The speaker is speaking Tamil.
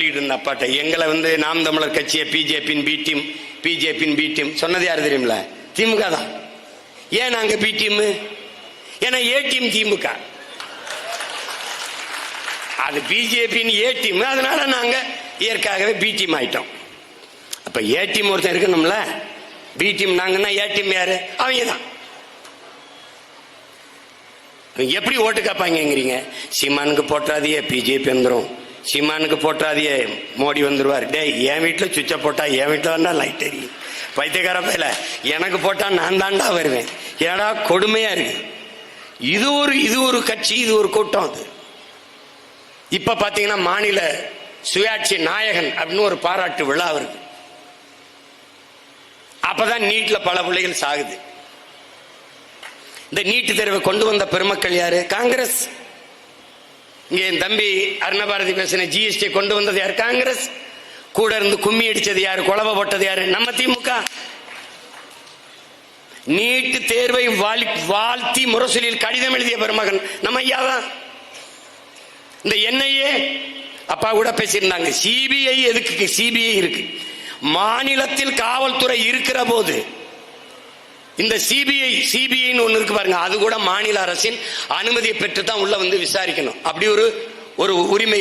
இருந்த அப்பாட்ட எங்களை நாம் தமிழர் கட்சியை பிஜேபியின் பி டீம் சொன்னது யாரு தெரியுமில? திமுக தான். ஏன் நாங்க பி டீம்? ஏன்னா ஏ டீம் திமுக, அது பிஜேபியின் ஏ டீம். அதனால நாங்க இயற்கையாகவே பி டீம் ஆயிட்டோம். அப்ப ஏ டீம் ஒருத்தர் இருக்கணும்ல, பி டீம் நாங்கன்னா ஏ டீம் யாரு? அவங்க தான். எப்படி ஓட்டு காப்பாங்கிறீங்க? சீமானுக்கு போட்டாதியே பிஜேபி வந்துடும், சீமானுக்கு போட்டாதியே மோடி வந்துருவார். டே, என் வீட்டுல சுவிட்ச போட்டா என் வீட்டுல வந்தா லைட் எரியும். பைத்தியக்கார பையில எனக்கு போட்டா நான் தாண்டா வருவேன். ஏடா கொடுமையா இருக்கு. இது ஒரு கட்சி, இது ஒரு கூட்டம். அது இப்ப பாத்தீங்கன்னா மாநில சுயாட்சி நாயகன் அப்படின்னு ஒரு பாராட்டு விழா வருது. அப்பதான் நீட்ல பல பிள்ளைகள் சாகுது. இந்த நீட்டு தேர்வை கொண்டு வந்த பெருமக்கள் யாரு? காங்கிரஸ். இங்க என் தம்பி அருணபாரதி பேசின ஜிஎஸ்டி கொண்டு வந்தது யாரு? காங்கிரஸ். கூட இருந்து கும்மி அடிச்சது யாரு? குழவை போட்டது யாரு? நம்ம திமுக. நீட்டு தேர்வை வாழ்த்தி முரசொலியில் கடிதம் எழுதிய பெருமகன் நம்ம ஐயா தான். இந்த என்ஐஏ அப்பா கூட பேசியிருந்தாங்க. சிபிஐ எதுக்கு? சிபிஐ இருக்கு. மாநிலத்தில் காவல்துறை இருக்கிற போது இந்த சிபிஐ ஒண்ணு இருக்கு பாருங்க, அது கூட மாநில அரசின் அனுமதியை பெற்று தான் உள்ள வந்து விசாரிக்கணும். அப்படி ஒரு உரிமை